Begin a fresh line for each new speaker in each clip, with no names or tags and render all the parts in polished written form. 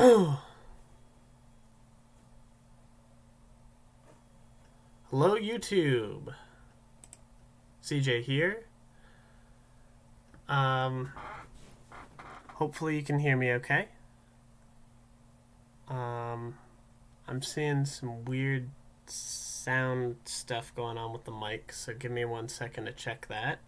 Hello, YouTube. CJ here. Um, Hopefully you can hear me okay. Um, I'm seeing some weird sound stuff going on with the mic, so give me 1 second to check that.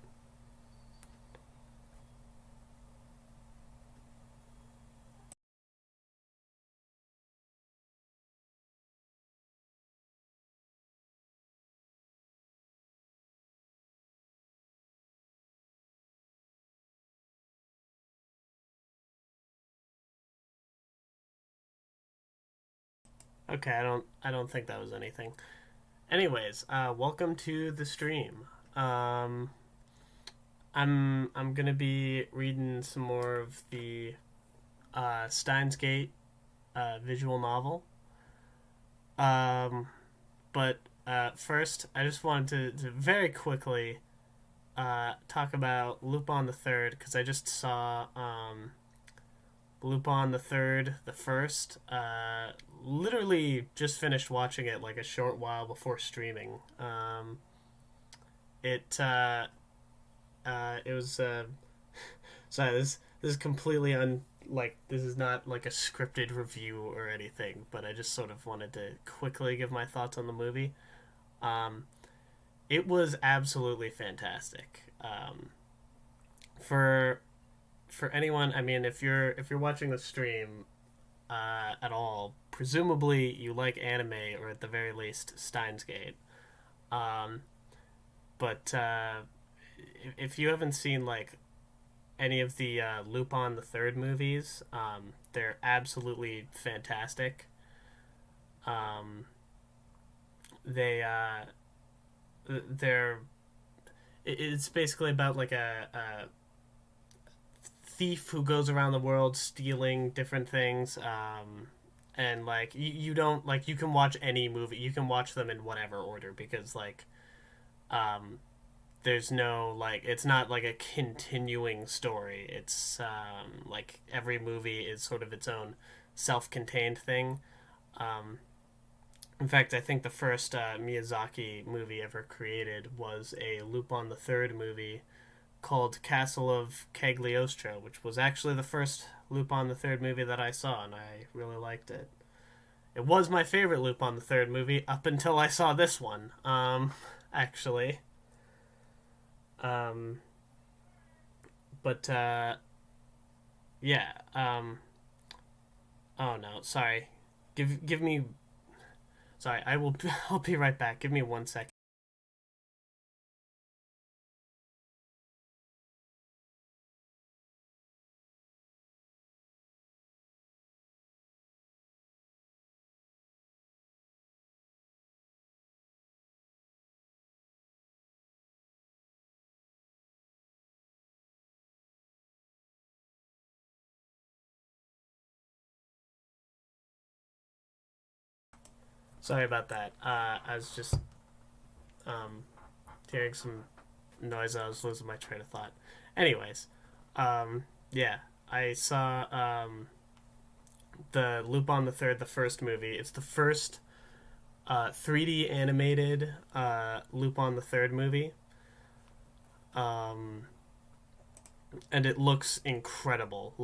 Okay, I don't think that was anything. Anyways, welcome to the stream. Um, I'm gonna be reading some more of the Steins Gate visual novel. Um, but first, I just wanted to very quickly talk about Lupin the Third because I just saw Lupin the Third, the first. Literally just finished watching it like a short while before streaming. It was sorry, this is completely this is not like a scripted review or anything, but I just sort of wanted to quickly give my thoughts on the movie. Um, it was absolutely fantastic. For for anyone, I mean, if you're watching the stream at all, presumably you like anime or at the very least Steins Gate. Um, but if you haven't seen like any of the Lupin the Third movies, they're absolutely fantastic. Um, they they're it's basically about like a thief who goes around the world stealing different things. And like you don't like you can watch any movie, you can watch them in whatever order because um, there's no like it's not like a continuing story. It's like every movie is sort of its own self-contained thing. Um, in fact, I think the first Miyazaki movie ever created was a Lupin the Third movie called Castle of Cagliostro, which was actually the first Lupin the Third movie that I saw, and I really liked it. It was my favorite Lupin the Third movie up until I saw this one. Actually, um, but yeah. Oh no, sorry. Give me. Sorry, I will. I'll be right back. Give me 1 second. Sorry about that. I was just um hearing some noise. I was losing my train of thought. Anyways, yeah, I saw the Lupin the Third, the first movie. It's the first 3D animated Lupin the Third movie, um, and it looks incredible.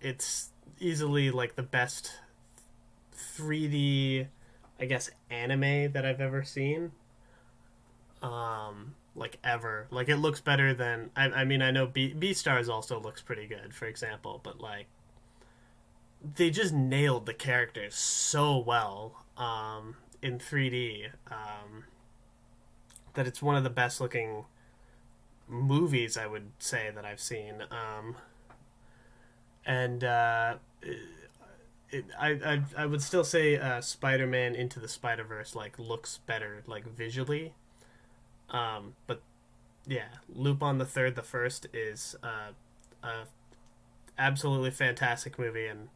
It's easily like the best 3D, I guess, anime that I've ever seen. Like ever. Like it looks better than I mean I know B Stars also looks pretty good, for example, but like they just nailed the characters so well in 3D that it's one of the best looking movies I would say that I've seen. And I would still say Spider-Man Into the Spider-Verse like looks better like visually. But yeah, Lupin the Third, the first is a absolutely fantastic movie, and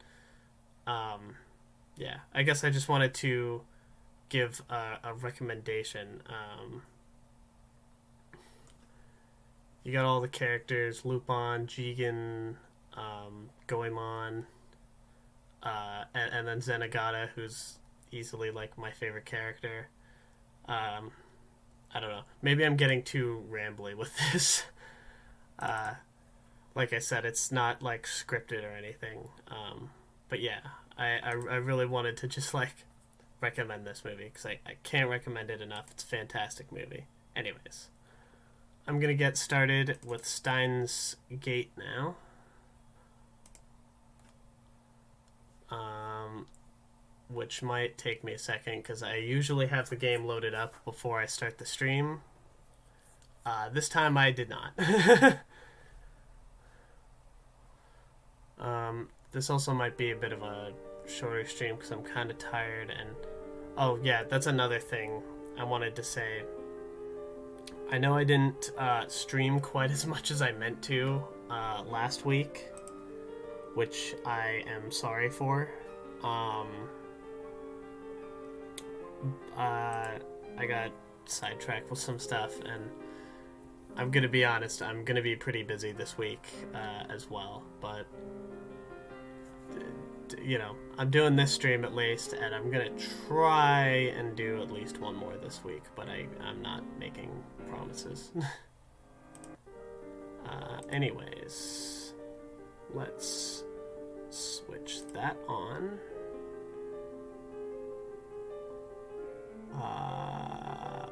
um, yeah, I guess I just wanted to give a recommendation. You got all the characters: Lupin, Jigen, Goemon, and then Zenigata, who's easily like my favorite character. Um, I don't know. Maybe I'm getting too rambly with this. Uh, like I said, it's not like scripted or anything. But yeah, I really wanted to just like recommend this movie because I can't recommend it enough. It's a fantastic movie. Anyways, I'm gonna get started with Steins Gate now. Which might take me a second because I usually have the game loaded up before I start the stream. This time I did not. This also might be a bit of a shorter stream because I'm kind of tired. And oh yeah, that's another thing I wanted to say. I know I didn't stream quite as much as I meant to last week, which I am sorry for. I got sidetracked with some stuff, and I'm gonna be honest, I'm gonna be pretty busy this week as well. But you know, I'm doing this stream at least, and I'm gonna try and do at least one more this week. But I'm not making promises. Anyways, let's switch that on.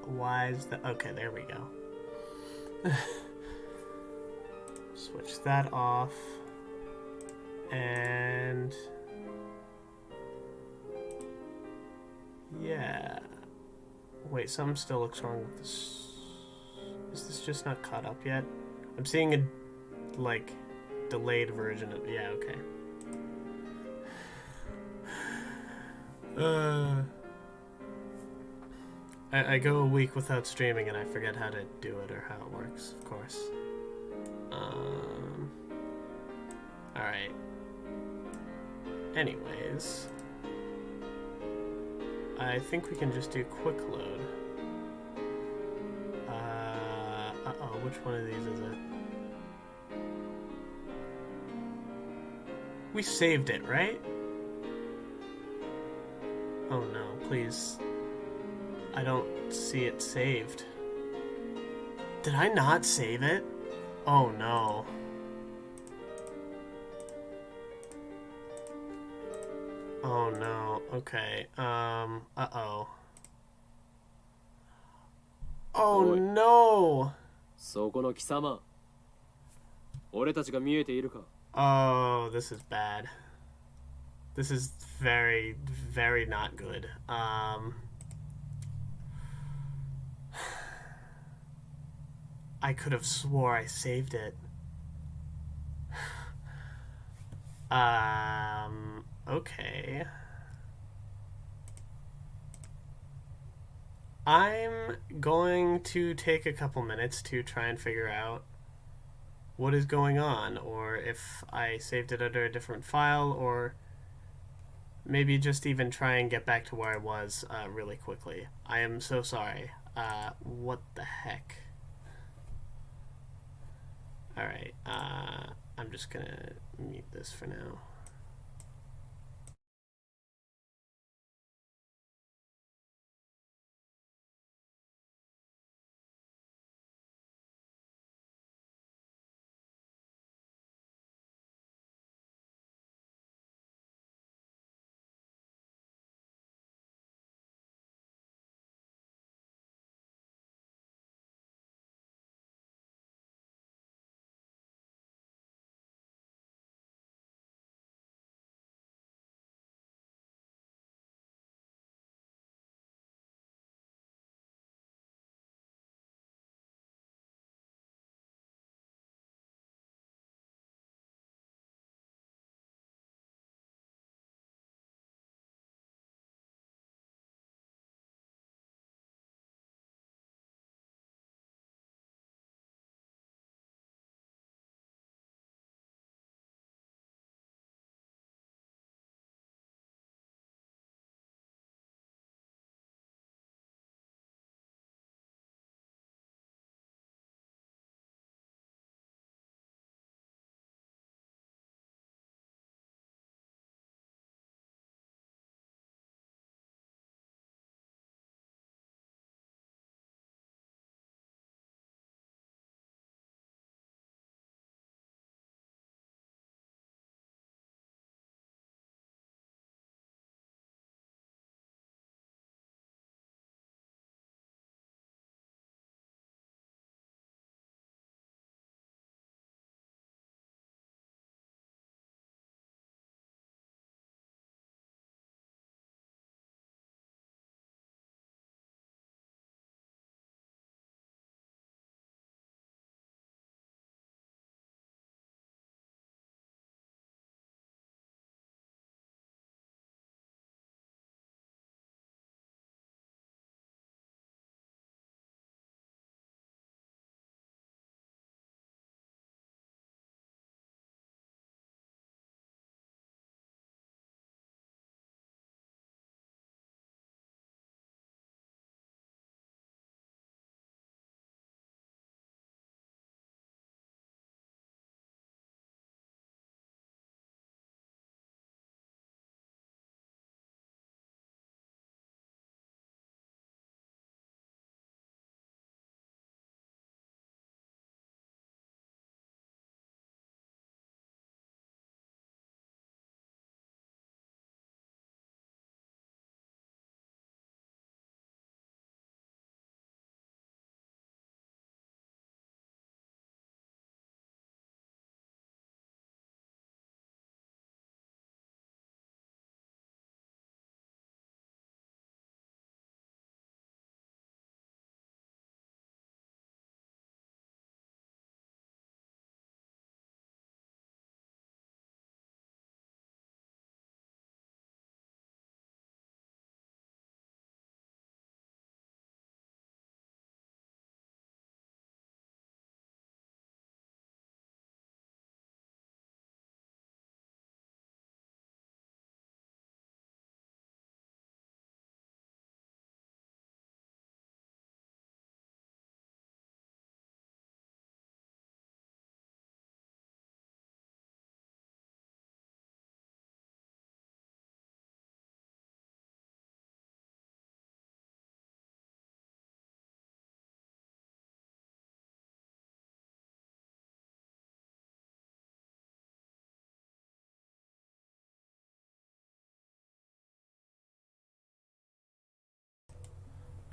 Why is that? Okay, there we go. Switch that off. And yeah. Wait, something still looks wrong with this. Is this just not caught up yet? I'm seeing a like delayed version of yeah, okay. I go a week without streaming and I forget how to do it or how it works, of course. Alright. Anyways. I think we can just do quick load. Uh-oh, which one of these is it? We saved it, right? Oh no, please. I don't see it saved. Did I not save it? Oh no. Oh no. Okay. Uh-oh. Oh no.
そこの貴様。俺たちが見えているか?
Oh, this is bad. This is very, very not good. I could have swore I saved it. Okay. I'm going to take a couple minutes to try and figure out what is going on, or if I saved it under a different file, or maybe just even try and get back to where I was really quickly. I am so sorry. What the heck? Alright, I'm just gonna mute this for now.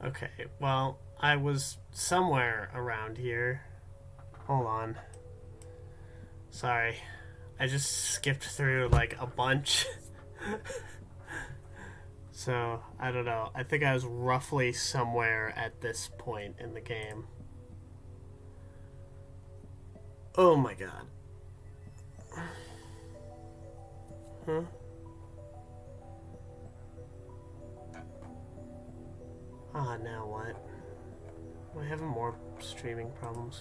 Okay, well, I was somewhere around here. Hold on. Sorry. I just skipped through, like, a bunch. So, I don't know. I think I was roughly somewhere at this point in the game. Oh my god. Huh? Ah, now what? Am I having more streaming problems?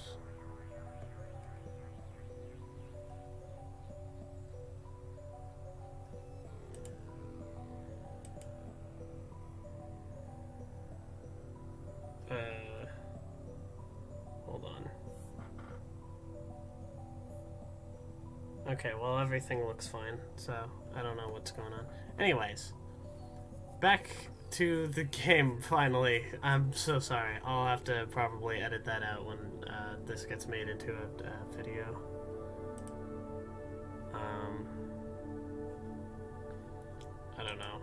Hold on. Okay, well, everything looks fine, so I don't know what's going on. Anyways, back to the game, finally. I'm so sorry. I'll have to probably edit that out when this gets made into a video. I don't know.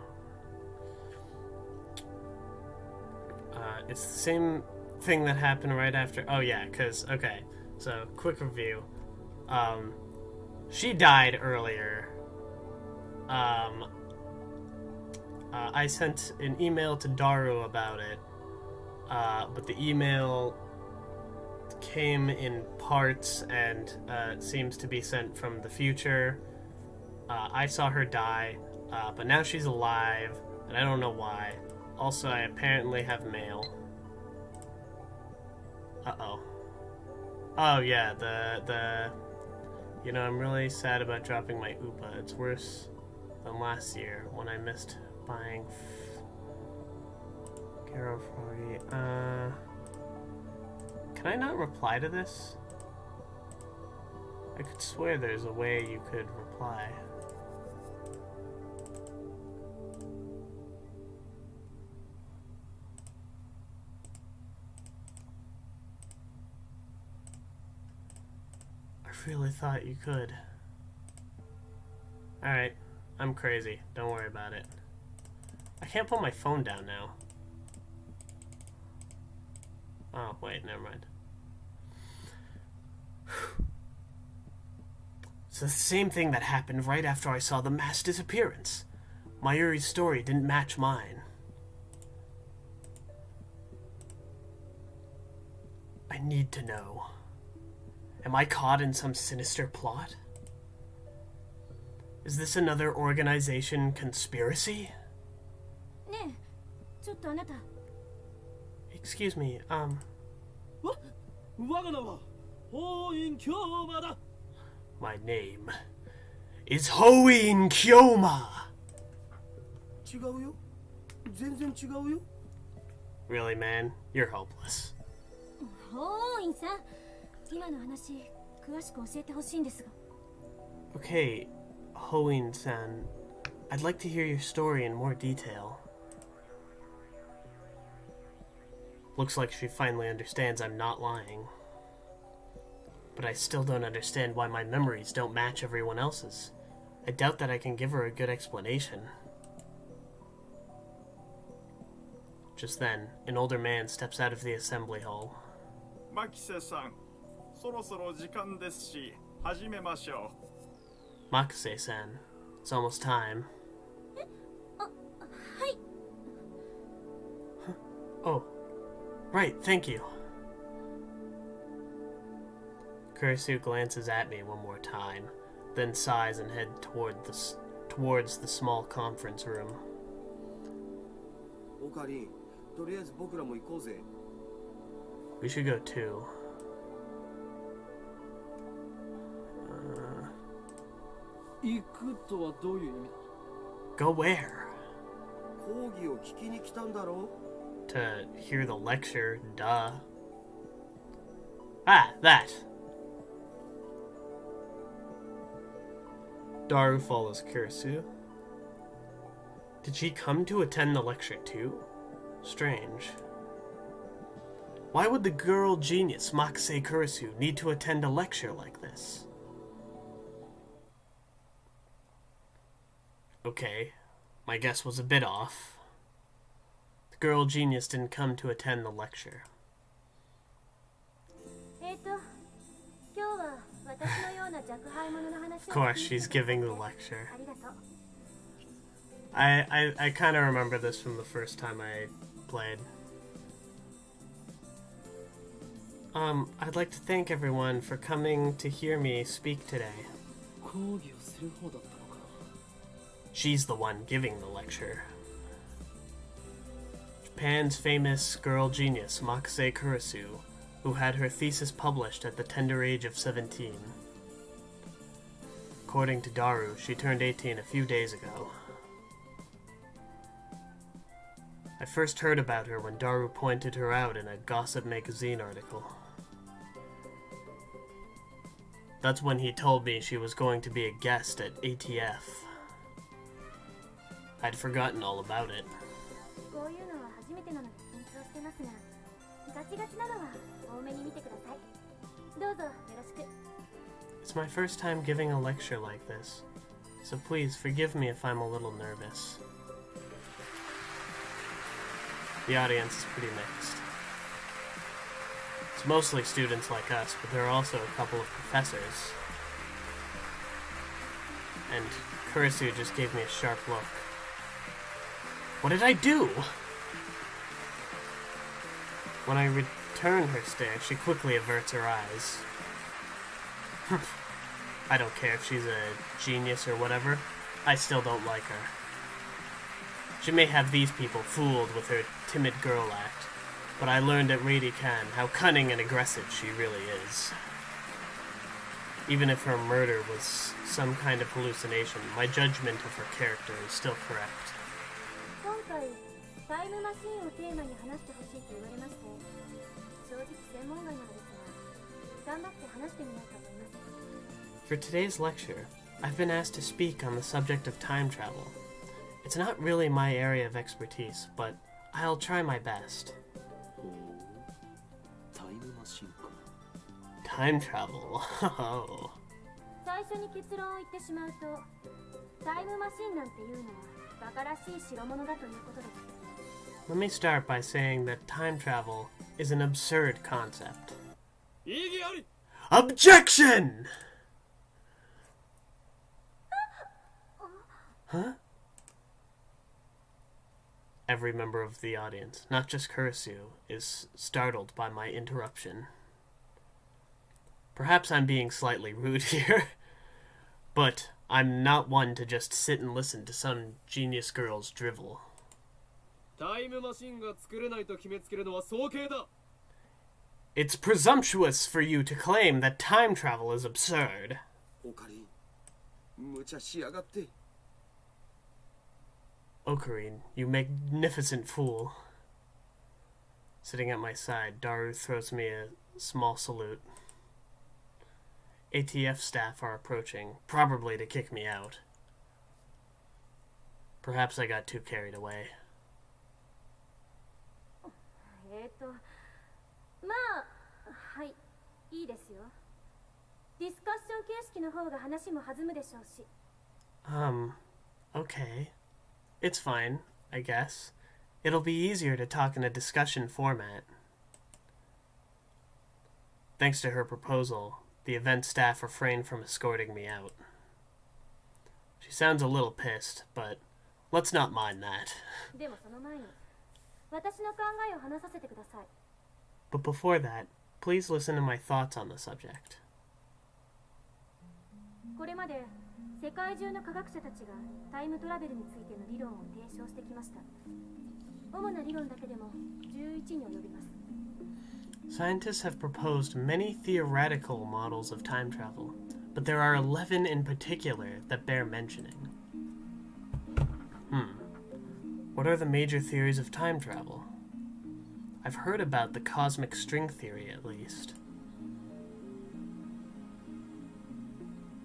It's the same thing that happened right after. Oh yeah, because okay. So quick review. She died earlier. I sent an email to Daru about it, but the email came in parts and seems to be sent from the future. I saw her die, but now she's alive, and I don't know why. Also, I apparently have mail. Uh-oh. Oh, yeah, the... You know, I'm really sad about dropping my UPA. It's worse than last year when I missed buying... Garo Froggy. Can I not reply to this? I could swear there's a way you could reply. I really thought you could. Alright, I'm crazy. Don't worry about it. I can't put my phone down now. Oh, wait, never mind. It's the same thing that happened right after I saw the mass disappearance. Mayuri's story didn't match mine. I need to know. Am I caught in some sinister plot? Is this another organization conspiracy? Excuse me, my name is Hoin Kyoma. Really, man? You're hopeless. Okay, Hoin-san, I'd like to hear your story in more detail. Looks like she finally understands I'm not lying. But I still don't understand why my memories don't match everyone else's. I doubt that I can give her a good explanation. Just then, an older man steps out of the assembly hall.
Makise-san, そろそろ時間ですし、始めましょ
う。Makise-san, it's almost time. Oh, right, thank you. Kurisu glances at me one more time, then sighs and heads towards the small conference room. We should go too. Go where? To hear the lecture, duh. Ah, that! Daru follows Kurisu. Did she come to attend the lecture too? Strange. Why would the girl genius Makise Kurisu need to attend a lecture like this? Okay, my guess was a bit off. The girl genius didn't come to attend the lecture. Of course, she's giving the lecture. I kind of remember this from the first time I played. I'd like to thank everyone for coming to hear me speak today. She's the one giving the lecture. Japan's famous girl genius, Makase Kurisu, who had her thesis published at the tender age of 17. According to Daru, she turned 18 a few days ago. I first heard about her when Daru pointed her out in a Gossip magazine article. That's when he told me she was going to be a guest at ATF. I'd forgotten all about it. It's my first time giving a lecture like this, so please forgive me if I'm a little nervous. The audience is pretty mixed. It's mostly students like us, but there are also a couple of professors. And Kurisu just gave me a sharp look. What did I do? When I return her stare, she quickly averts her eyes. I don't care if she's a genius or whatever. I still don't like her. She may have these people fooled with her timid girl act, but I learned at Rady-Kan how cunning and aggressive she really is. Even if her murder was some kind of hallucination, my judgment of her character is still correct. For today's lecture, I've been asked to speak on the subject of time travel. It's not really my area of expertise, but I'll try my best. Time travel. Oh. Let me start by saying that time travel is an absurd concept. Objection! Huh? Every member of the audience, not just Kurisu, is startled by my interruption. Perhaps I'm being slightly rude here, but I'm not one to just sit and listen to some genius girl's drivel. It's presumptuous for you to claim that time travel is absurd. Ocarine, you magnificent fool. Sitting at my side, Daru throws me a small salute. ATF staff are approaching, probably to kick me out. Perhaps I got too carried away. Okay. It's fine, I guess. It'll be easier to talk in a discussion format. Thanks to her proposal, the event staff refrained from escorting me out. She sounds a little pissed, but let's not mind that. But before that, please listen to my thoughts on the subject. Scientists have proposed many theoretical models of time travel, but there are 11 in particular that bear mentioning. What are the major theories of time travel? I've heard about the cosmic string theory, at least.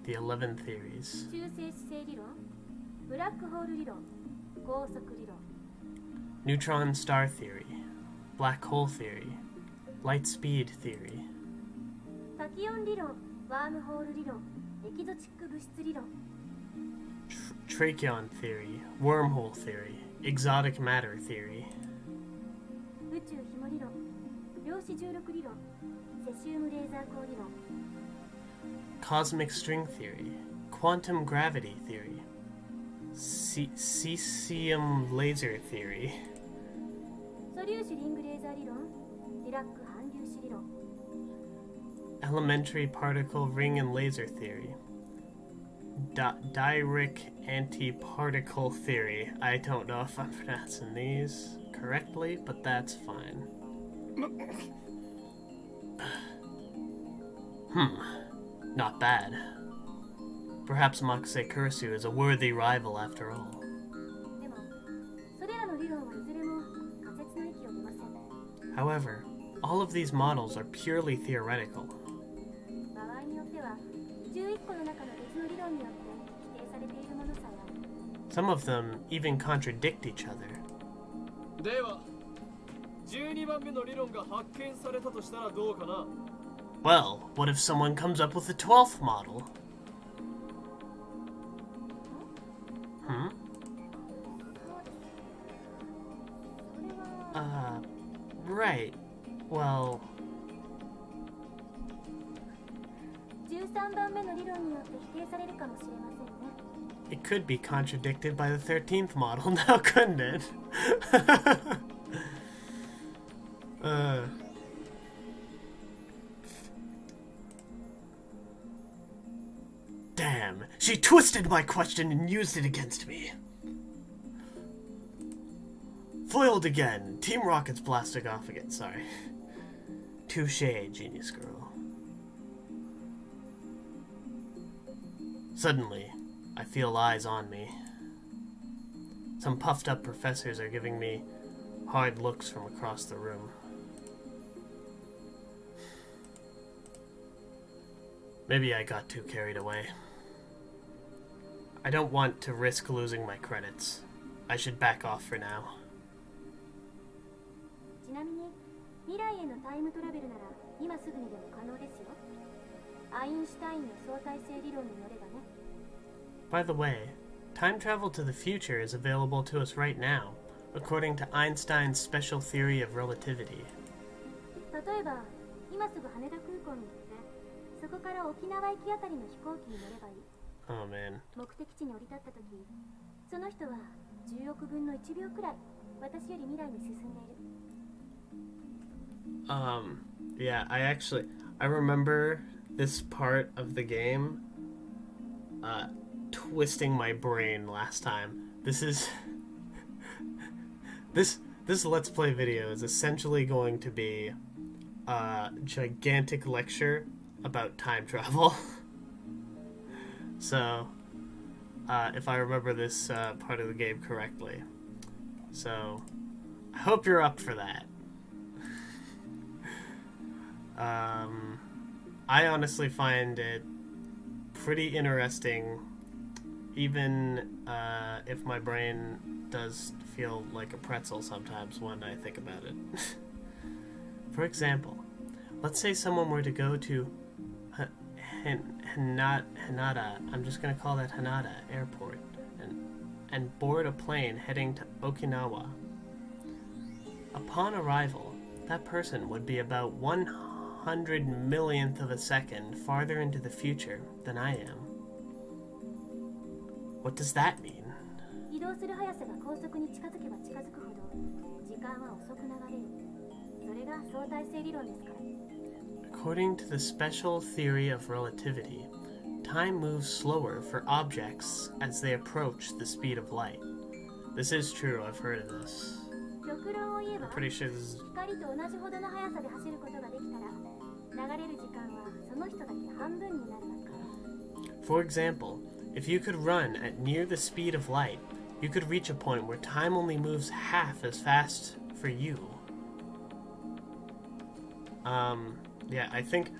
The 11 theories. Neutron star theory, black hole theory, light speed theory. Trachyon theory, wormhole theory, exotic matter theory.
宙ひも理論、量子重力理論、セシウムレーザー光理論。
Cosmic string theory, quantum gravity theory, cesium laser theory,
素粒子リングレーザー理論、ディラック反粒子理論。
elementary particle ring and laser theory, Dirac antiparticle theory. I don't know if I'm pronouncing these correctly, but that's fine. Not bad. Perhaps Makase Kurisu is a worthy rival after all.
でも、それらの理論はいずれも仮説の域を出ません。
However, all of these models are purely theoretical.
場合によっては、11個の中の別の理論によって否定されているものさえある。
Some of them even contradict each other.
では12番目の理論が発見されたとしたらどうかな。
Well, what if someone comes up with the 12th model? Hmm?
それは、
Right. Well,
13番目の理論によって否定されるかもしれませんね。
it could be contradicted by the 13th model now, couldn't it? Damn, she twisted my question and used it against me. Foiled again. Team Rocket's blasting off again, sorry. Touche, genius girl. Suddenly, I feel eyes on me. Some puffed up professors are giving me hard looks from across the room. Maybe I got too carried away. I don't want to risk losing my credits. I should back off for now.
ちなみに、未来へのタイムトラベルなら今すぐにでも可能ですよ。アインシュタインの相対性理論によればね。
By the way, time travel to the future is available to us right now, according to Einstein's special theory of relativity.
例えば、今すぐ羽田空港に行って、そこから沖縄行きあたりの飛行機に乗ればいい。
Oh man.
目的地に降り立った時、その人は10億分の1秒くらい私より未来に進んでいる。
Yeah, I remember this part of the game, twisting my brain last time. This Let's Play video is essentially going to be a gigantic lecture about time travel. So, if I remember this part of the game correctly. So, I hope you're up for that. I honestly find it pretty interesting, even if my brain does feel like a pretzel sometimes when I think about it. For example, let's say someone were to go to Hanada, I'm just going to call that Hanada Airport, and board a plane heading to Okinawa. Upon arrival, that person would be about 100 millionth of a second farther into the future than I am. What does that mean?
移動する速さが高速に近づけば近づくほど時間は遅く流れる。それが相対性理論ですから。
According to the special theory of relativity, time moves slower for objects as they approach the speed of light. This is true, I've heard of this.
極論を言えば、
I'm pretty sure this is...
光と同じほどの速さで走ることができたら、流れる時間はその人だけ半分になるわけ。
For example, if you could run at near the speed of light, you could reach a point where time only moves half as fast for you. Yeah, I think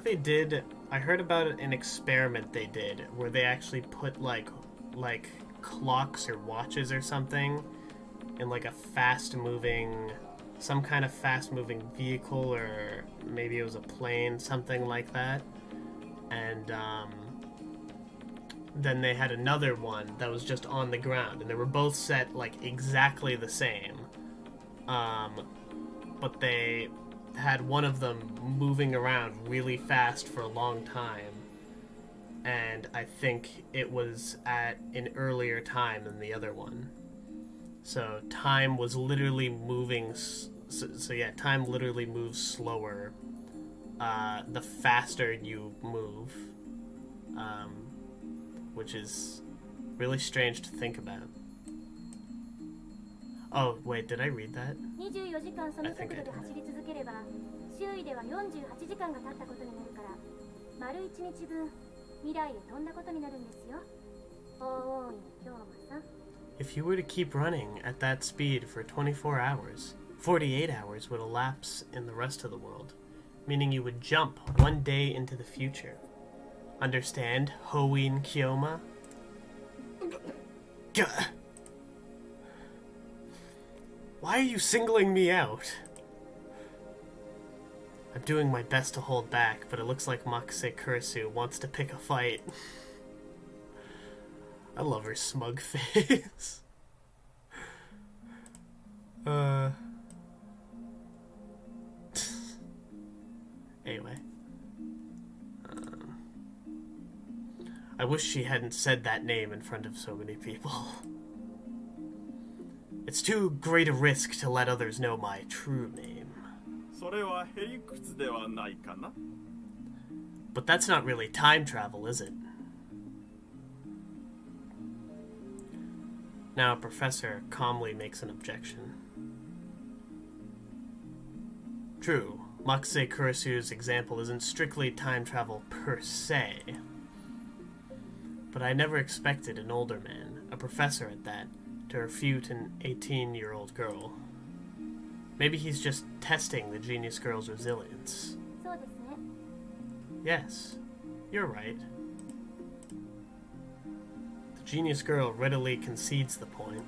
they did. I heard about an experiment they did where they actually put like clocks or watches or something in like a some kind of fast moving vehicle, or maybe it was a plane, something like that. And then they had another one that was just on the ground, and they were both set like exactly the same. but they had one of them moving around really fast for a long time. And I think it was at an earlier time than the other one. So time was literally moving... So yeah, time literally moves slower the faster you move. Which is really strange to think about. Oh, wait, did I read that?
24時間その速度で走り続ければ、周囲では48時間が経ったことになるから、丸1日分未来へ飛んだことになるんですよ。大王院京馬さん。
If you were to keep running at that speed for 24 hours, 48 hours would elapse in the rest of the world, meaning you would jump one day into the future. Understand, Hoin Kyoma? Gah! Why are you singling me out? I'm doing my best to hold back, but it looks like Makase Kurisu wants to pick a fight. I love her smug face. Anyway. I wish she hadn't said that name in front of so many people. It's too great a risk to let others know my true name.
それはへりくつではないかな?
But that's not really time travel, is it? Now a professor calmly makes an objection. True, Makase Kurisu's example isn't strictly time travel per se. But I never expected an older man, a professor at that, to refute an 18-year-old girl. Maybe he's just testing the genius girl's resilience.
そうですね。
Yes, you're right. The genius girl readily concedes the point.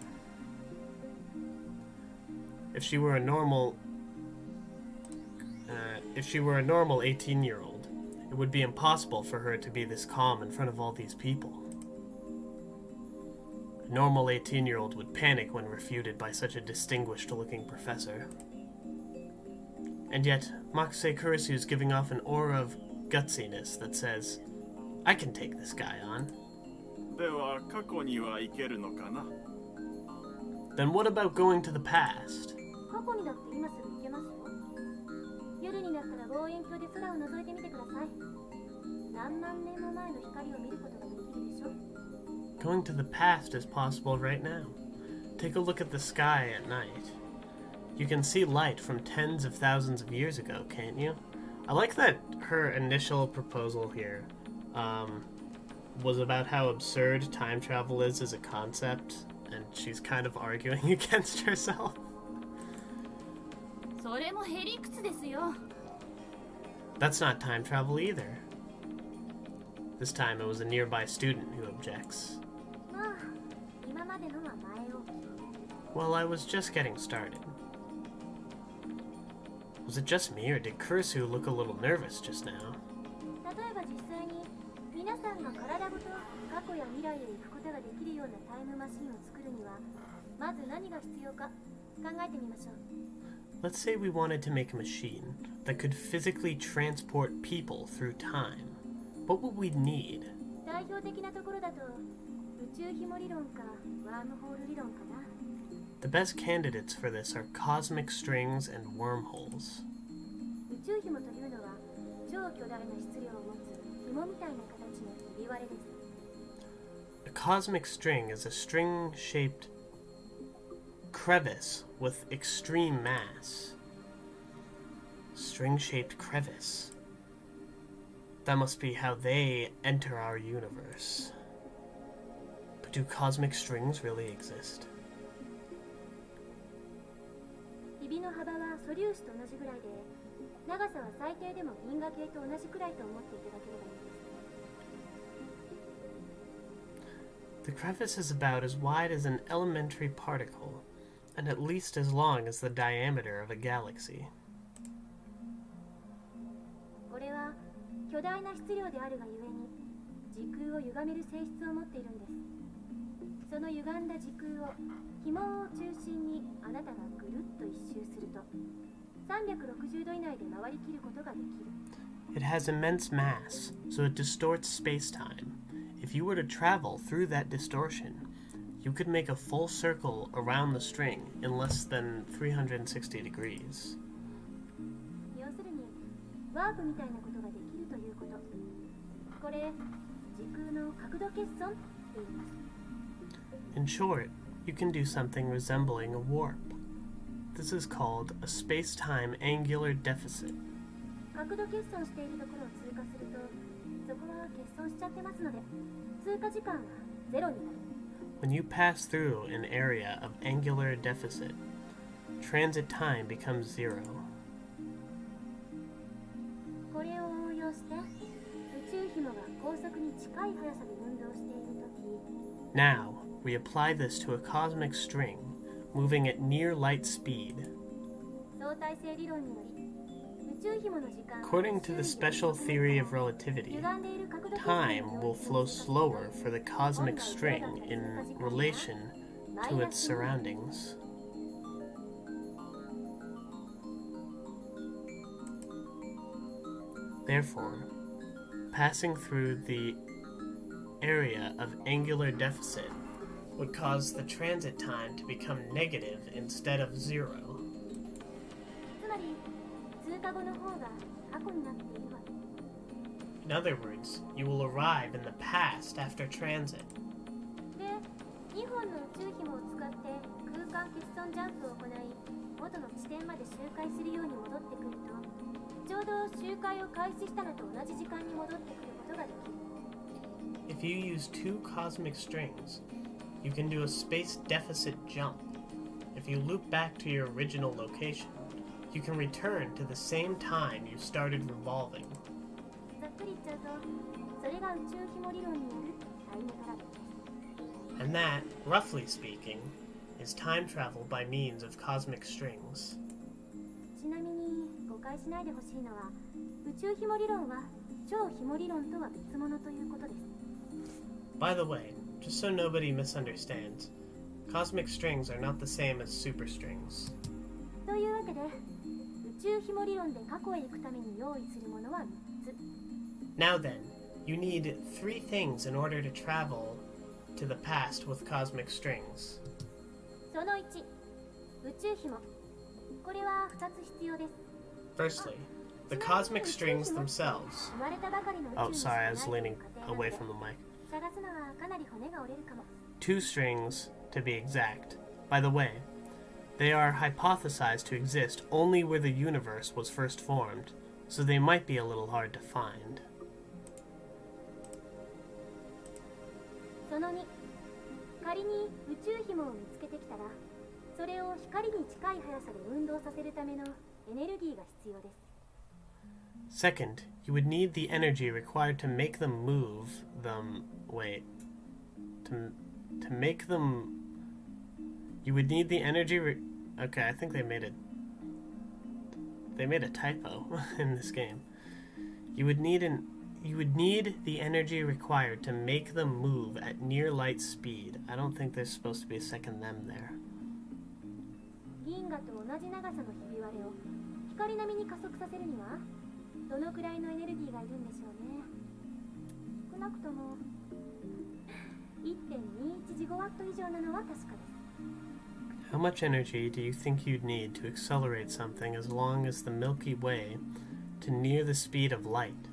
If she were a normal 18-year-old, it would be impossible for her to be this calm in front of all these people. A normal 18-year-old would panic when refuted by such a distinguished-looking professor. And yet, Makase Kurisu is giving off an aura of gutsiness that says, I can take this guy on.
では過去には行けるのかな?
Then what about going to the past?
過去にだって今すぐ行けますよ。夜になったら望遠鏡で空を覗いてみてください。何万年も前の光を見ることができるでしょ。
Going to the past is possible right now. Take a look at the sky at night. You can see light from tens of thousands of years ago, can't you? I like that her initial proposal here was about how absurd time travel is as a concept, and she's kind of arguing against herself.
それもへりくつですよ。
That's not time travel either. This time it was a nearby student who objects.
まあ、今までのは前置き。
Well, I was just getting started. Was it just me, or did Kurisu look a little nervous just now?
例えば実際に皆さんが体ごと過去や未来へ行くことができるようなタイムマシンを作るにはまず何が必要か考えてみましょう。
Let's say we wanted to make a machine that could physically transport people through time. What would we need?
代表的なところだと宇宙紐理論かワームホール理論かな。
The best candidates for this are cosmic strings and wormholes.
宇宙紐というのは超巨大な質量を持つ紐みたいな形のひび割れです。
A cosmic string is a string-shaped crevice with extreme mass. String-shaped crevice. That must be how they enter our universe. But do cosmic strings really exist?
ひびの幅は素粒子と同じぐらいで長さは最低でも銀河系と同じくらいと思っていただければいいです。
The crevice is about as wide as an elementary particle, and at least as long as the diameter of a galaxy.
これは巨大な質量であるがゆえに時空を歪める性質を持っているんです。その歪んだ時空を紐を中心にあなたがぐるっと一周すると360度以内で回りきることができる。
It has immense mass, so it distorts space-time. If you were to travel through that distortion, you could make a full circle around the string in less than 360 degrees.
要するにワープみたいなことができるということ。これ時空の角度欠損って言います。
In short, you can do something resembling a warp. This is called a space-time angular deficit.
角度欠損しているところを通過すると、そこは欠損しちゃってますので、通過時間はゼロになる。
When you pass through an area of angular deficit, transit time becomes zero.
これを応用して、宇宙紐が高速に近い速さで運動しているとき、
Now, we apply this to a cosmic string moving at near light speed.
相対性理論により、宇宙紐の時間は
According to the special theory of relativity,
歪んでいる角度欠損
time will flow slower for the cosmic string in relation to its surroundings. Therefore, passing through the area of angular deficit would cause the transit time to become negative instead of zero.
つまり通過後の方が過去になっているわけ。
In other words, you will arrive in the past after transit.
で、2本の宇宙紐を使って空間欠損ジャンプを行い、元の地点まで周回するように戻ってくると、ちょうど周回を開始したのと同じ時間に戻ってくることができる。
If you use two cosmic strings, you can do a space deficit jump. If you loop back to your original location, you can return to the same time you started revolving.
ざっくり言っちゃうと、それが宇宙紐理論によるタイムトラベルです。
And that, roughly speaking, is time travel by means of cosmic strings.
ちなみに誤解しないでほしいのは、宇宙紐理論は超紐理論とは別物ということです。
By the way, just so nobody misunderstands, cosmic strings are not the same as superstrings.
というわけで、宇宙紐理論で過去へ行くために用意するものは3つ。
Now then, you need three things in order to travel to the past with cosmic strings.
その1、宇宙紐。これは2つ必要です。
Firstly, the cosmic strings themselves.
生まれたばかりの宇宙
Oh,
に
sorry, I was
しかない
leaning
家庭なの
away
で
from the mic.
探すのはかなり骨が折れるかも。
Two strings, to be exact. By the way, they are hypothesized to exist only where the universe was first formed, so they might be a little hard to find.
その2、仮に宇宙紐を見つけてきたら、それを光に近い速さで運動させるためのエネルギーが必要です。
Second, you would need the energy required to make them move them. Wait. To make them. You would need the energy. Okay, I think they made a typo in this game. You would need the energy required to make them move at near light speed. I don't think there's supposed to be a second them there.
銀河と同じ長さのひび割れを光並みに加速させるにはどのくらいのエネルギーがいるんでしょうね。少なくとも 1.21 ジガワット以上なのは確かです。
How much energy do you think you'd need to accelerate something as long as the Milky Way to near the speed of light?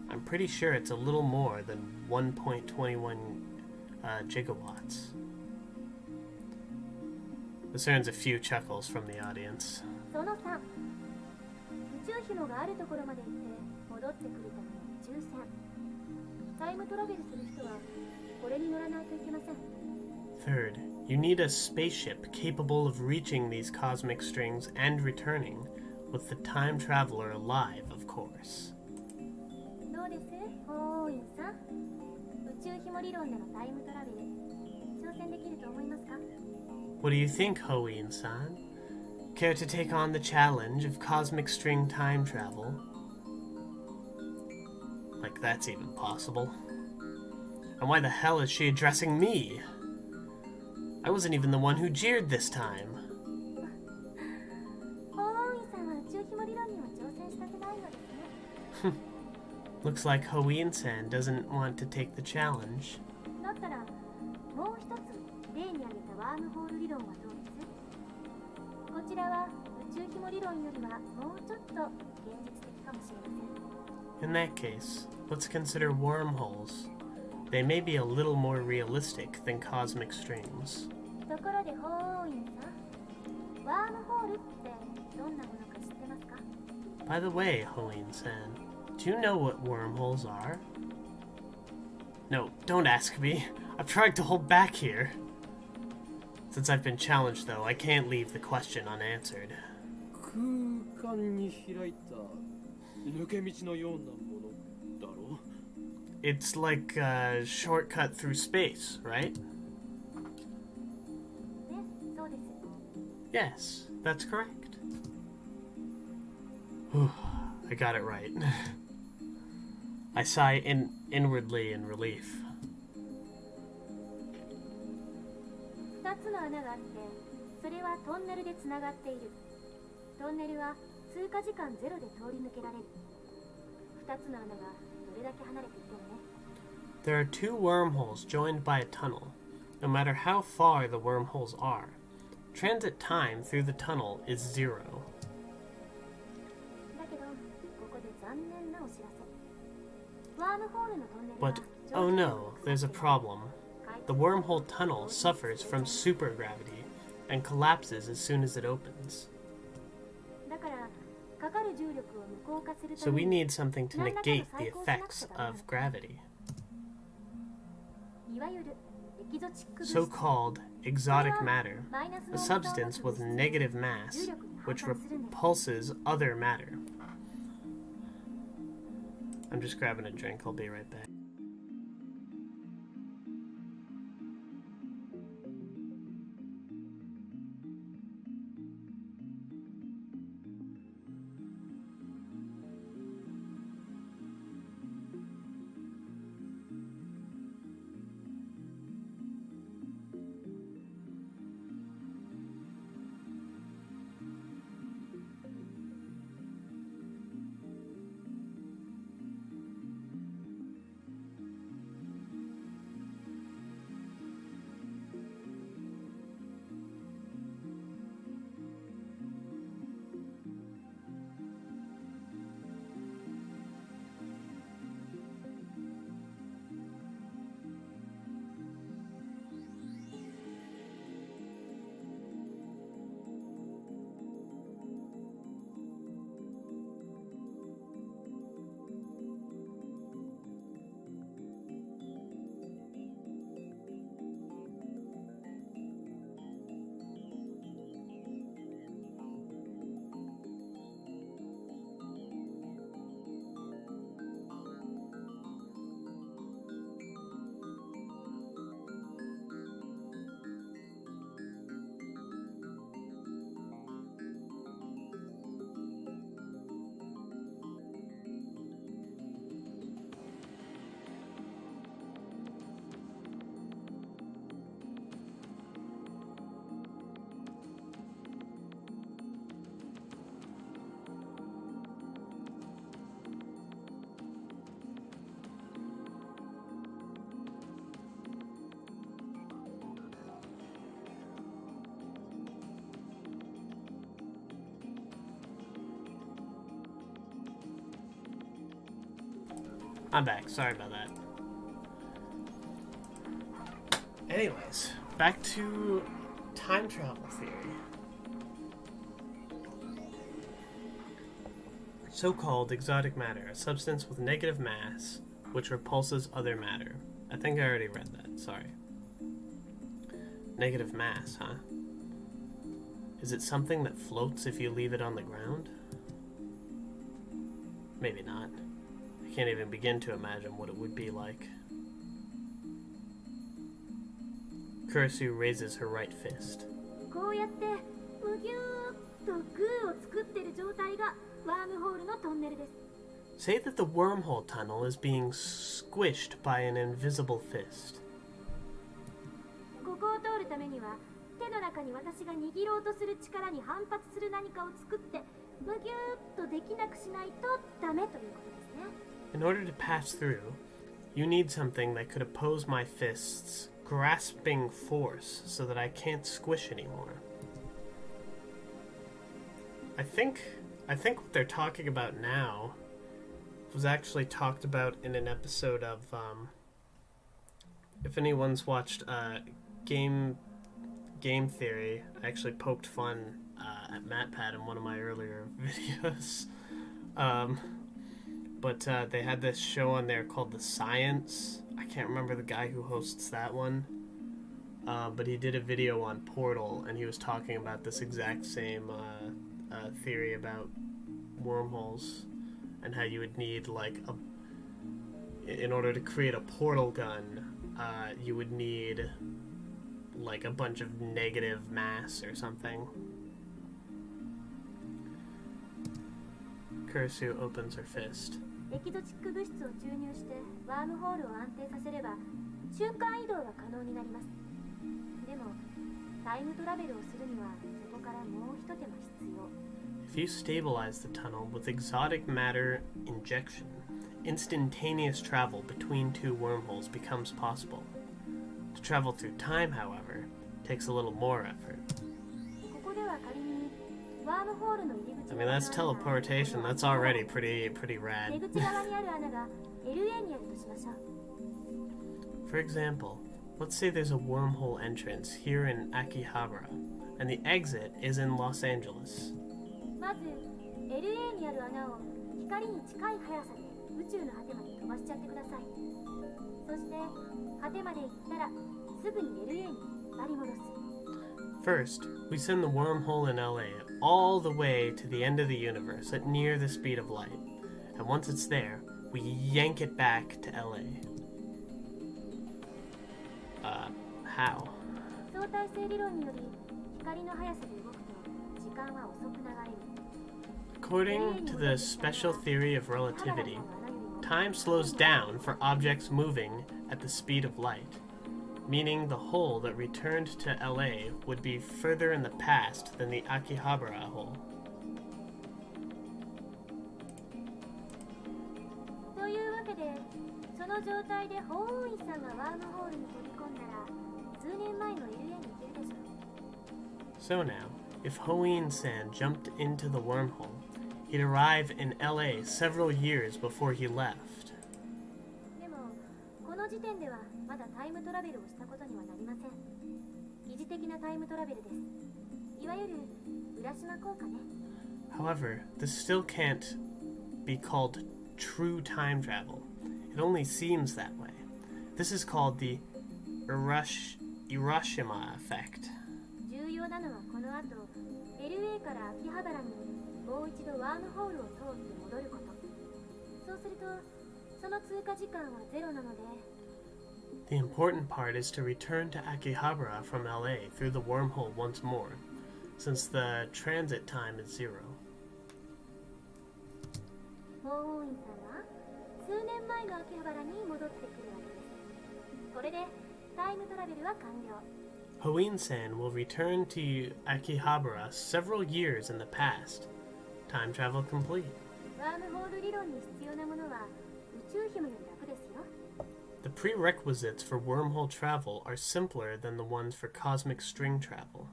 I'm pretty sure it's a little more than 1.21 gigawatts. This earns a few chuckles from the audience.
その3、宇宙紐があるところまで行って戻ってくるための宇宙船。タイムトラベルする人はこれに乗らないといけません。
Third, you need a spaceship capable of reaching these cosmic strings and returning, with the time traveler alive, of course.
どうです、ホーインさん。宇宙紐理論でのタイムトラベル、挑戦できると思いますか？
What do you think, Hoin-san? Care to take on the challenge of cosmic string time travel? Like that's even possible. And why the hell is she addressing me? I wasn't even the one who jeered this time.
ホーインさんは宇宙
Looks like Hoeen-san doesn't want to take the challenge.
だったらもう一つ例に挙げたワームホール理論はどうですこちらは宇宙規模理論よりはもうちょっと現実的かもしれません
In that case, let's consider wormholes. They may be a little more realistic than cosmic streams.
ところで法王院さんワームホールってどんなものか知ってますか
By the way, Hoeen-san, do you know what wormholes are? No, don't ask me. I'm trying to hold back here. Since I've been challenged, though, I can't leave the question unanswered.
空間に開いた抜け道のようなものだろ
It's like a shortcut through space, right?
ねそうです
Yes, that's correct. Whew, I got it right. I sigh inwardly in relief.
2つの穴があってそれはトンネルでつながっているトンネルは通過時間ゼロで通り抜けられる2つの穴がどれだけ離れていてもね
There are two wormholes joined by a tunnel. No matter how far the wormholes are, transit time through the tunnel is 0.
だけどここで残念なお知らせワームホールのトンネルは
But, oh no, there's a problem. The wormhole tunnel suffers from supergravity and collapses as soon as it opens.
だからかかる重力を無効化するた
So
め
we
に
need something to negate the effects of gravity.
いわゆるエキゾチック物質
So-called exotic matter, a substance with negative mass, which repulses other matter. I'm just grabbing a drink, I'll be right back. I'm back. Sorry about that. Anyways, back to time travel theory. So-called exotic matter, a substance with negative mass, which repulses other matter. I think I already read that. Sorry. Negative mass, huh? Is it something that floats if you leave it on the ground? Maybe not. I can't even begin to imagine what it would be like. Kurisu raises her right fist.
こうやってむぎゅーっとグーを作ってる状態がワームホールのトンネルです
Say that the wormhole tunnel is being squished by an invisible fist.
ここを通るためには手の中に私が握ろうとする力に反発する何かを作ってむぎゅーっとできなくしないとダメということですね
In order to pass through, you need something that could oppose my fist's grasping force so that I can't squish anymore. I think what they're talking about now was actually talked about in an episode of, if anyone's watched Game Theory, I actually poked fun at MatPat in one of my earlier videos. But they had this show on there called The Science. I can't remember the guy who hosts that one. But he did a video on Portal, and he was talking about this exact same theory about wormholes, and how you would need, like, in order to create a portal gun, you would need, like, a bunch of negative mass or something. Kurisu opens her fist.
エキゾチック物質を注入してワームホールを安定させれば瞬間移動が可能になります。でもタイムトラベルをするにはそこからもう一手間必要。
If you stabilize the tunnel with exotic matter injection, instantaneous travel between two wormholes becomes possible. To travel through time, however, takes a little more effort.
ここでは仮にワームホールの入り口
I mean, that's teleportation. That's already pretty
出
rad.
口側にある穴が LA にあるとしましょう。
For example, let's say there's a wormhole entrance here in Akihabara, and the exit is in Los Angeles.
まず LA にある穴を光に近い速さで宇宙の果てまで飛ばしちゃってください。そして果てまで行ったらすぐに LA に引っ張り戻す。
First, we send the wormhole in LA all the way to the end of the universe at near the speed of light. And once it's there, we yank it back to LA. How?
相対性理論により光の速さで動くと時間は遅く流れる。
According to the special theory of relativity, time slows down for objects moving at the speed of light, meaning the hole that returned to LA would be further in the past than the Akihabara hole.
というわけで、その状態で法王院さんがワームホールに飛び込んだら、数年前の LA に行けるでしょう。
So now, if Hoin-san jumped into the wormhole, he'd arrive in LA several years before he left.
でも、この時点ではまだタイムトラベルをしたことにはなりません。疑似的なタイムトラベルです。いわゆる浦島効果ね。
However, this still can't be called true time travel. It only seems that way. This is called the Hiroshima effect.
重要なのはこの後、LA から秋葉原にもう一度ワームホールを通って戻ること。そうすると、その通過時間はゼロなので、
The important part is to return to Akihabara from LA through the wormhole once more, since the transit time is zero.
法王院さんは数年前の秋葉原に戻ってくるわけです。これでタイムトラベルは完了。
Hoin-san will return to Akihabara several years in the past. Time travel complete.
ワームホール理論に必要なものは宇宙紐より楽ですよ。
The prerequisites for wormhole travel are simpler than the ones for cosmic string travel.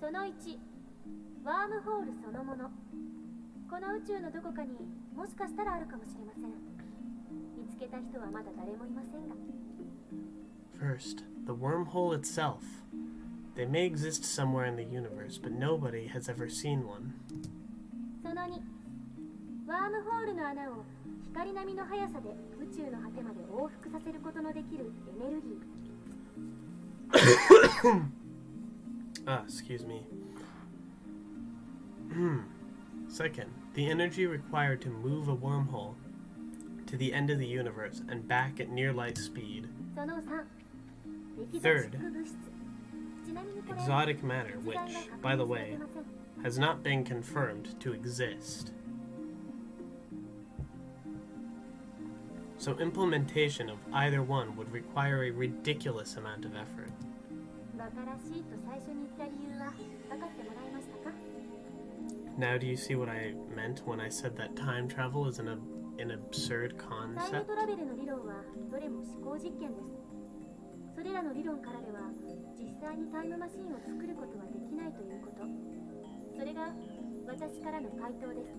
その1、ワームホールそのもの。この宇宙のどこかにもしかしたらあるかもしれません。見つけた人はまだ誰もいませんが。
First, the wormhole itself. They may exist somewhere in the universe, but nobody has ever seen one.
その2、ワームホールの穴を光並みの速さで宇宙の果てまで往復させることのできるエネルギー。
Excuse me. Second, the energy required to move a wormhole to the end of the universe and back at near light speed.
その3、エキゾチ
Third,
ック物質。ちなみにこれ、
exotic matter,
時
which,
間が確
by the
認され
way,
てません。
has not been confirmed to exist. So implementation of either one would require a ridiculous amount of effort.
バカらしいと最初に言った理由は分かってもらえましたか？
Now do you see what I meant when I said that time travel is an absurd
タイム
concept?
トラベルの理論はどれも思考実験です。それらの理論からでは実際にタイムマシンを作ることはできないということ。それが私からの回答です。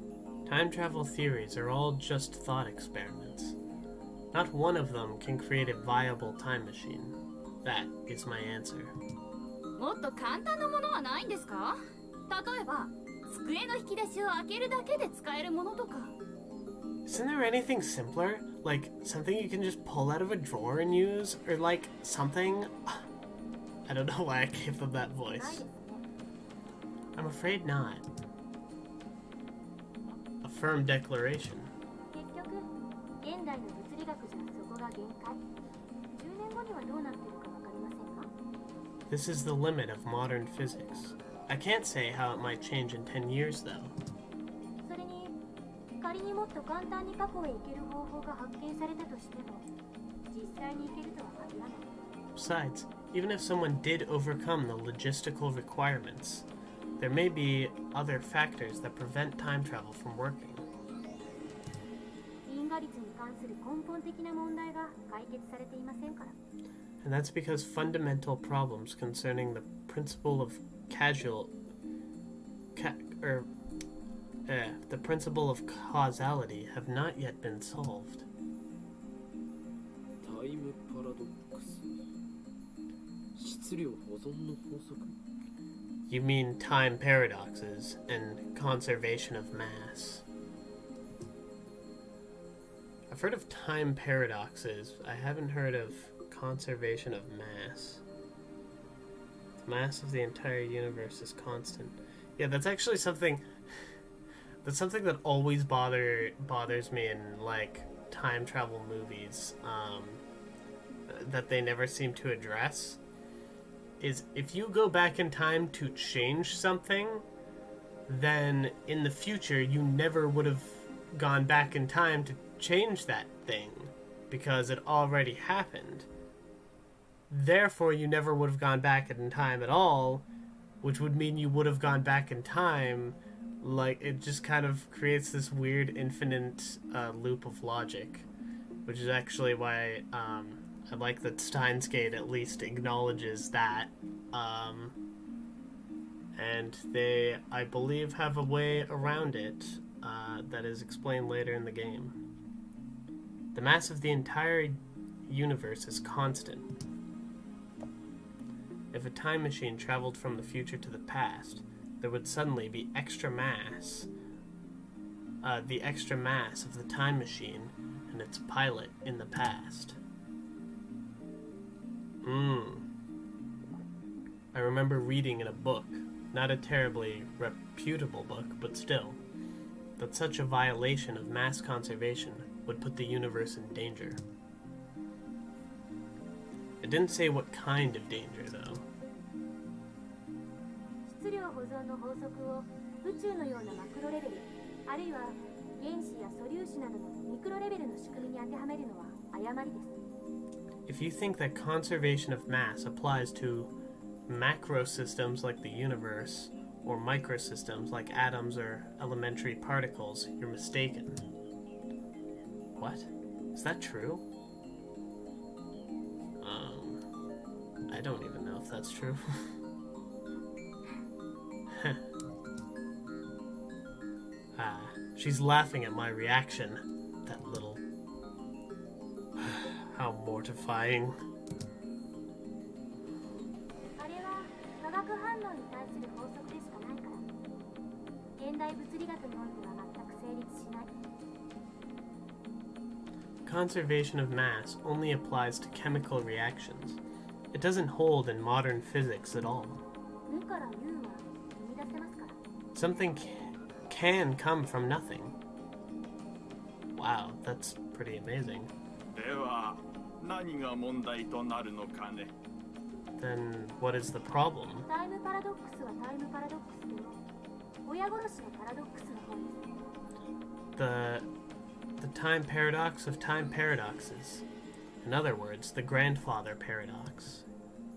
Time travel theories are all just thought experiments. Not one of them can create a viable time machine. That is my answer.
もっと簡単なものはないんですか？例えば机の引き出しを開けるだけで使えるものとか。
Isn't there anything simpler? Like something you can just pull out of a drawer and use? Or like something... I don't know why I gave them that
ないで
voice.
すね。
I'm afraid not. A firm declaration.
結局、現代の物理学じゃそこが限界。10年後にはどうなってるかわかりませんか？
This is the limit of modern physics. I can't say how it might change in 10 years, though.
それに、仮にもっと簡単に過去へ行ける方法が発見されたとしても、実際に行けるとは限らない。
Besides, even if someone did overcome the logistical requirements, there may be other factors that prevent time travel from working.
因果率に関する根本的な問題が解決されていませんから。
And that's because fundamental problems concerning the principle of the principle of causality have not yet been solved.
タイムパラドックス、質量保存の法則。
You mean time paradoxes and conservation of mass. I've heard of time paradoxes. I haven't heard of conservation of mass. The mass of the entire universe is constant. Yeah, that's actually something... That's something that always bothers me in, like, time travel movies, that they never seem to address. Is if you go back in time to change something, then in the future you never would have gone back in time to change that thing because it already happened. Therefore, you never would have gone back in time at all, which would mean you would have gone back in time. Like, it just kind of creates this weird infinite loop of logic, which is actually why I like that Steins Gate at least acknowledges that. And they, I believe, have a way around it that is explained later in the game. The mass of the entire universe is constant. If a time machine traveled from the future to the past, there would suddenly be extra mass. The extra mass of the time machine and its pilot in the past. I remember reading in a book, not a terribly reputable book, but still, that such a violation of mass conservation would put the universe in danger. It didn't say what kind of danger, though.
質量保存の法則を宇宙のようなマクロレベル、あるいは原子や素粒子などのミクロレベルの仕組みに当てはめるのは誤りです。
If you think that conservation of mass applies to macro systems like the universe, or microsystems like atoms or elementary particles, you're mistaken. What? Is that true? I don't even know if that's true. She's laughing at my reaction. That little... How mortifying.
あれは化学反応に対する法則でしかないから、現代物理学においては全く成立しない。
Conservation of mass only applies to chemical reactions. It doesn't hold in modern physics at all.
無から有は生み出せますから。
Something can come from nothing. Wow, that's pretty amazing.
では何が問題となるのかね。
Then what is the problem?
タイムパラドックスはタイムパラドックスで、親殺しのパラドックスの方です。
The time paradox of time paradoxes. In other words, the grandfather paradox.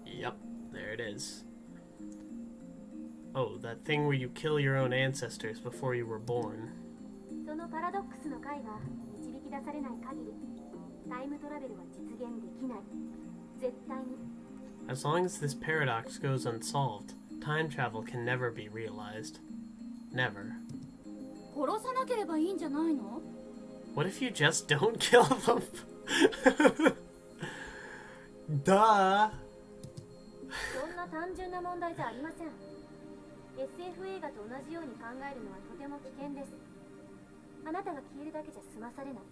Yep, there it is. Oh, that thing where you kill your own ancestors before you were born.
そのパラドックスの解が導き出されない限り、タイムトラベルは実現できない。絶対に。
As long as this paradox goes unsolved, time travel can never be realized. Never.
殺さなければいいんじゃないの？
What if you just don't kill them? Duh!
そんな単純な問題じゃありません。SF 映画と同じように考えるのはとても危険です。あなたが消えるだけじゃ済まされない。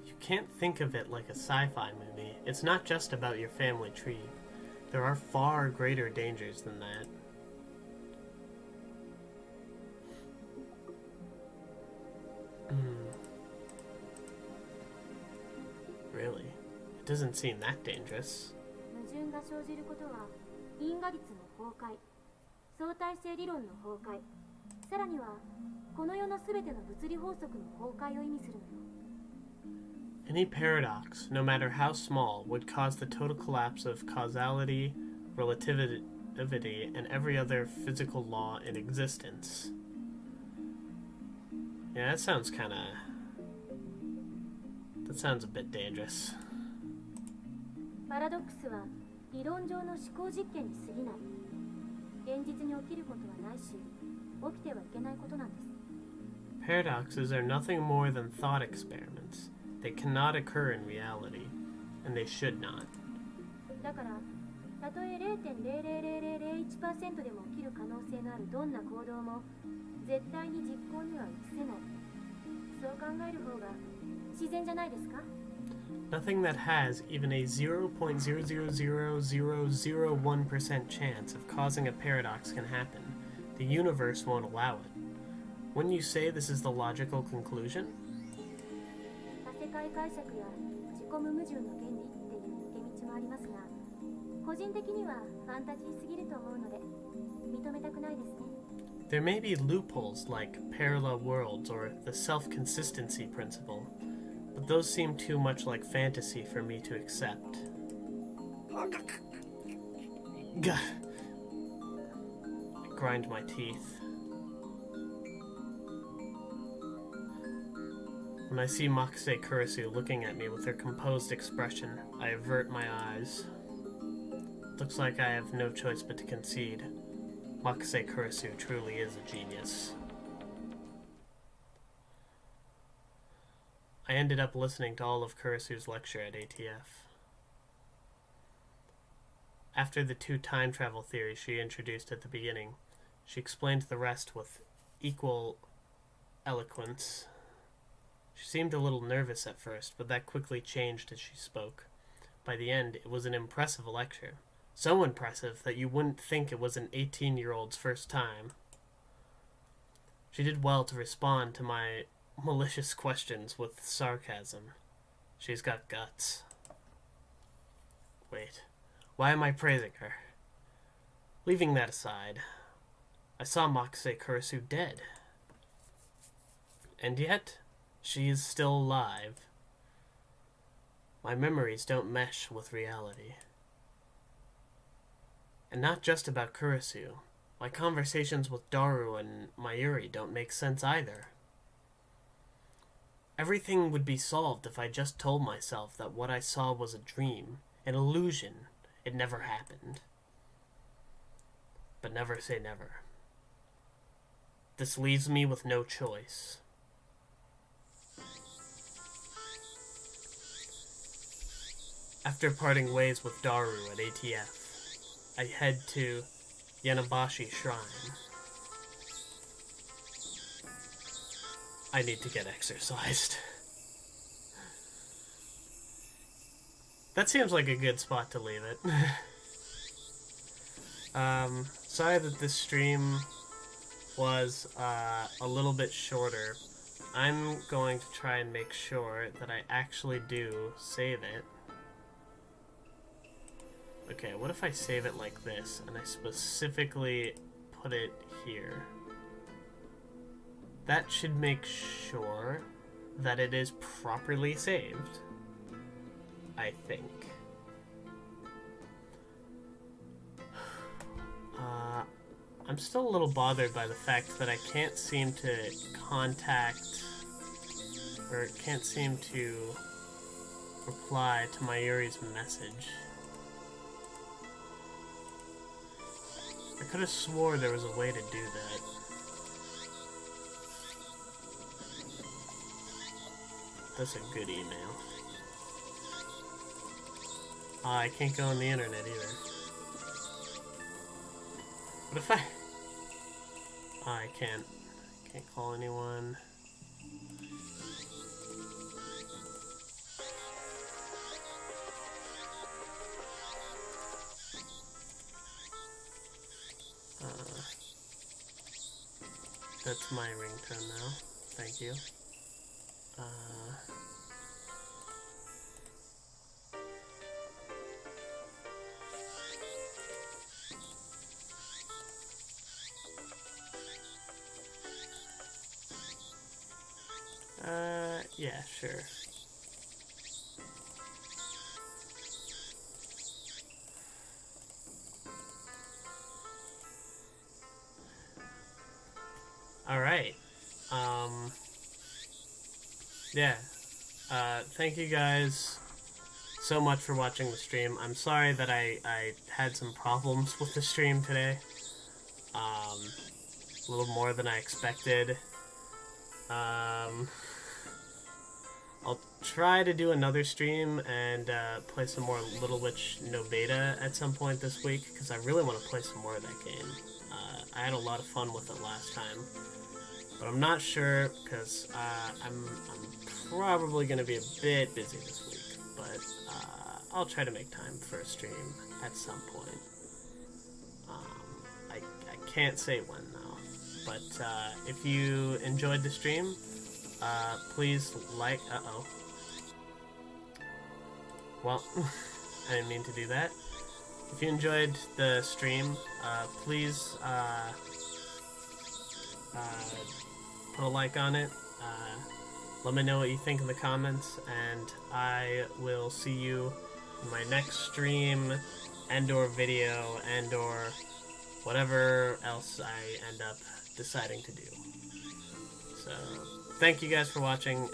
You can't think of it like a sci-fi movie. It's not just about your family tree. There are far greater dangers than that. Really? It doesn't seem that dangerous.
矛盾が生じることは因果律の崩壊、相対性理論の崩壊、さらにはこの世のすべての物理法則の崩壊を意味するのよ。
Any paradox, no matter how small, would cause the total collapse of causality, relativity, and every other physical law in existence. Yeah, that sounds a bit dangerous.
パラドックスは理論上の思考実験に過ぎない。現実に起きることはないし、起きてはいけないことなんです。
Paradoxes are nothing more than thought experiments. They cannot occur in reality, and they should not.
だから、たとえ 0.00001% でも起きる可能性のあるどんな行動も絶対に実行には移せない。そう考える方が自然じゃないですか？
Nothing that has even a 0.0000001% chance of causing a paradox can happen. The universe won't allow it. Wouldn't you say this is the logical conclusion?
多世界解釈や自己無矛盾の原理っていう抜け道もありますが、個人的にはファンタジーすぎると思うので認めたくないですね。
There may be loopholes like parallel worlds or the self-consistency principle, but those seem too much like fantasy for me to accept. Gah. I grind my teeth. When I see Makise Kurisu looking at me with her composed expression, I avert my eyes. Looks like I have no choice but to concede. Makise Kurisu truly is a genius. I ended up listening to all of Kurisu's lecture at ATF. After the two time travel theories she introduced at the beginning, she explained the rest with equal eloquence. She seemed a little nervous at first, but that quickly changed as she spoke. By the end, it was an impressive lecture. So impressive that you wouldn't think it was an 18-year-old's first time. She did well to respond to my malicious questions with sarcasm. She's got guts. Wait, why am I praising her? Leaving that aside, I saw Makise Kurisu dead. And yet, she is still alive. My memories don't mesh with reality. And not just about Kurisu. My conversations with Daru and Mayuri don't make sense either. Everything would be solved if I just told myself that what I saw was a dream, an illusion. It never happened. But never say never. This leaves me with no choice. After parting ways with Daru at ATF, I head to Yanabashi Shrine. I need to get exercised. That seems like a good spot to leave it. Sorry that this stream was a little bit shorter. I'm going to try and make sure that I actually do save it. Okay, what if I save it like this, and I specifically put it here? That should make sure that it is properly saved. I think. I'm still a little bothered by the fact that I can't seem to contact, or can't seem to reply to Mayuri's message. I could have swore there was a way to do that. That's a good email. I can't go on the internet either. What if I can't call anyone. That's my ringtone now. Thank you. Yeah, sure. Alright. Yeah. Thank you guys so much for watching the stream. I'm sorry that I had some problems with the stream today. A little more than I expected. I'll try to do another stream and play some more Little Witch No Beta at some point this week, because I really want to play some more of that game. I had a lot of fun with it last time, but I'm not sure, because I'm probably going to be a bit busy this week, but I'll try to make time for a stream at some point. I can't say when, though, but if you enjoyed the stream, please like... Uh-oh. Well, I didn't mean to do that. If you enjoyed the stream, please put a like on it. Let me know what you think in the comments, and I will see you in my next stream and/or video and/or whatever else I end up deciding to do. So, thank you guys for watching.